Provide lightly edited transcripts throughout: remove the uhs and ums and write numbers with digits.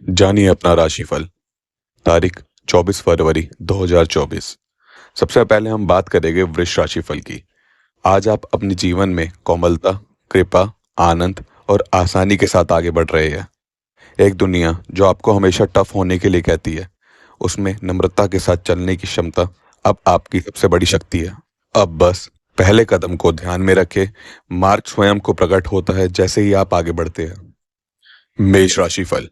जानिए अपना राशिफल। तारीख 24 फरवरी 2024। सबसे पहले हम बात करेंगे वृष राशिफल की। आज आप अपने जीवन में कोमलता, कृपा, आनंद और आसानी के साथ आगे बढ़ रहे हैं। एक दुनिया जो आपको हमेशा टफ होने के लिए कहती है, उसमें नम्रता के साथ चलने की क्षमता अब आपकी सबसे बड़ी शक्ति है। अब बस पहले कदम को ध्यान में रखें। मार्ग स्वयं को प्रकट होता है जैसे ही आप आगे बढ़ते हैं। मेष राशिफल।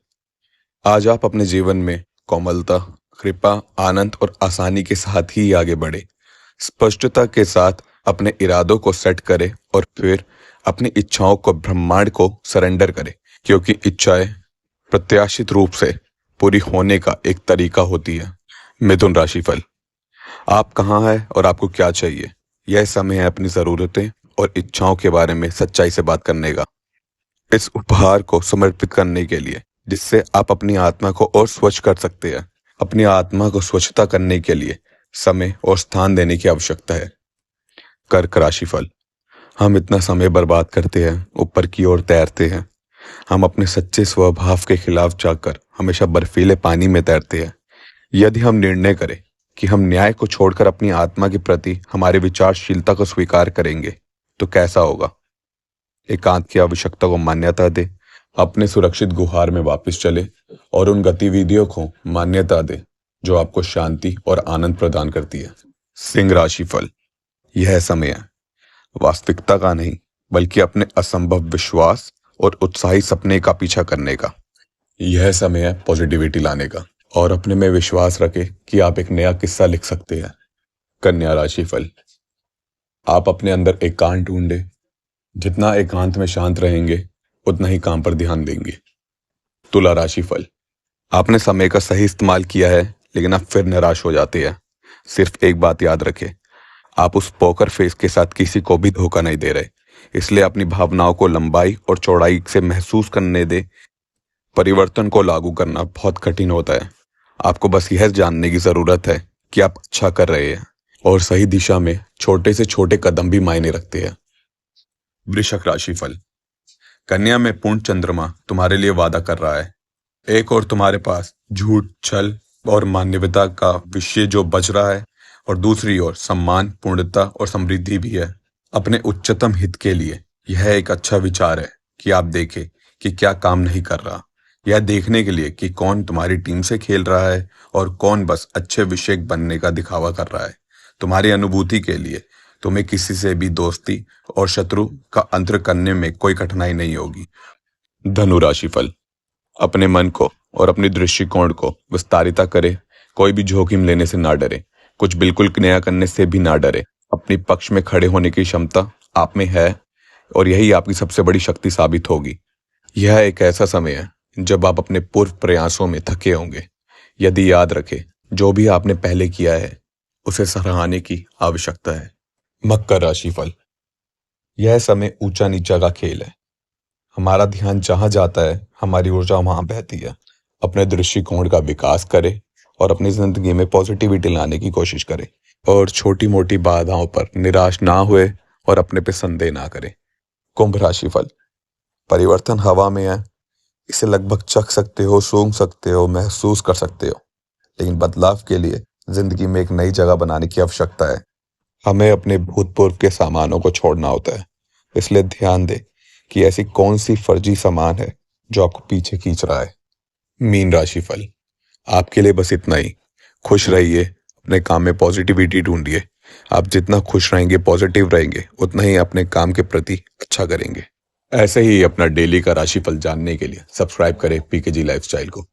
आज आप अपने जीवन में कोमलता, कृपा, आनंद और आसानी के साथ ही आगे बढ़े। स्पष्टता के साथ अपने इरादों को सेट करें और फिर अपनी इच्छाओं को ब्रह्मांड को सरेंडर करें, क्योंकि इच्छाएं प्रत्याशित रूप से पूरी होने का एक तरीका होती है। मिथुन राशिफल। आप कहाँ हैं और आपको क्या चाहिए, यह समय है अपनी ज़रूरतें और इच्छाओं के बारे में सच्चाई से बात करने का। इस उपहार को समर्पित करने के लिए, जिससे आप अपनी आत्मा को और स्वच्छ कर सकते हैं। अपनी आत्मा को स्वच्छता करने के लिए समय और स्थान देने की आवश्यकता है। कर्क राशिफल। हम इतना समय बर्बाद करते हैं, ऊपर की ओर तैरते हैं। हम अपने सच्चे स्वभाव के खिलाफ जाकर हमेशा बर्फीले पानी में तैरते हैं। यदि हम निर्णय करें कि हम न्याय को छोड़कर अपनी आत्मा के प्रति हमारी विचारशीलता को स्वीकार करेंगे, तो कैसा होगा? एकांत की आवश्यकता को मान्यता दे, अपने सुरक्षित गुहार में वापस चले और उन गतिविधियों को मान्यता दे जो आपको शांति और आनंद प्रदान करती है। सिंह राशिफल। यह समय है वास्तविकता का नहीं, बल्कि अपने असंभव विश्वास और उत्साही सपने का पीछा करने का। यह समय है पॉजिटिविटी लाने का और अपने में विश्वास रखें कि आप एक नया किस्सा लिख सकते हैं। कन्या राशिफल। आप अपने अंदर एकांत ढूंढे। जितना एकांत में शांत रहेंगे, उतना ही काम पर ध्यान देंगे। तुला राशिफल। आपने समय का सही इस्तेमाल किया है, लेकिन आप फिर निराश हो जाते हैं। सिर्फ एक बात याद रखें, आप उस पोकर फेस के साथ किसी को भी धोखा नहीं दे रहे। इसलिए अपनी भावनाओं को लंबाई और चौड़ाई से महसूस करने दे। परिवर्तन को लागू करना बहुत कठिन होता है। आपको बस यह जानने की जरूरत है कि आप अच्छा कर रहे हैं, और सही दिशा में छोटे से छोटे कदम भी मायने रखते हैं। वृश्चिक राशिफल। कन्या में पूर्ण चंद्रमा तुम्हारे लिए वादा कर रहा है। एक और तुम्हारे पास झूठ, छल और मानवीयता का विषय जो बच रहा है, और दूसरी ओर सम्मान, पूर्णता और समृद्धि भी है। अपने उच्चतम हित के लिए यह एक अच्छा विचार है कि आप देखें कि क्या काम नहीं कर रहा। यह देखने के लिए कि कौन तुम्हारी टीम से खेल रहा है और कौन बस अच्छे विषय बनने का दिखावा कर रहा है। तुम्हारी अनुभूति के लिए तुम्हें किसी से भी दोस्ती और शत्रु का अंतर करने में कोई कठिनाई नहीं होगी। धनु राशिफल। अपने मन को और अपने दृष्टिकोण को विस्तारित करें। कोई भी जोखिम लेने से ना डरे, कुछ बिल्कुल नया करने से भी ना डरे। अपने पक्ष में खड़े होने की क्षमता आप में है, और यही आपकी सबसे बड़ी शक्ति साबित होगी। यह एक ऐसा समय है जब आप अपने पूर्व प्रयासों में थके होंगे। यदि याद रखें, जो भी आपने पहले किया है उसे सराहने की आवश्यकता है। मकर राशिफल। यह समय ऊंचा नीचा का खेल है। हमारा ध्यान जहां जाता है, हमारी ऊर्जा वहां बहती है। अपने दृष्टिकोण का विकास करें और अपनी जिंदगी में पॉजिटिविटी लाने की कोशिश करें, और छोटी मोटी बाधाओं पर निराश ना हुए और अपने पे संदेह ना करें। कुंभ राशिफल। परिवर्तन हवा में है। इसे लगभग चख सकते हो, सूंघ सकते हो, महसूस कर सकते हो, लेकिन बदलाव के लिए जिंदगी में एक नई जगह बनाने की आवश्यकता है। हमें अपने भूतपूर्व के सामानों को छोड़ना होता है। इसलिए ध्यान दें कि ऐसी कौन सी फर्जी सामान है जो आपको पीछे खींच रहा है। मीन राशिफल। आपके लिए बस इतना ही। खुश रहिए, अपने काम में पॉजिटिविटी ढूंढिए। आप जितना खुश रहेंगे, पॉजिटिव रहेंगे, उतना ही अपने काम के प्रति अच्छा करेंगे। ऐसे ही अपना डेली का राशिफल जानने के लिए सब्सक्राइब करें पीकेजी लाइफस्टाइल को।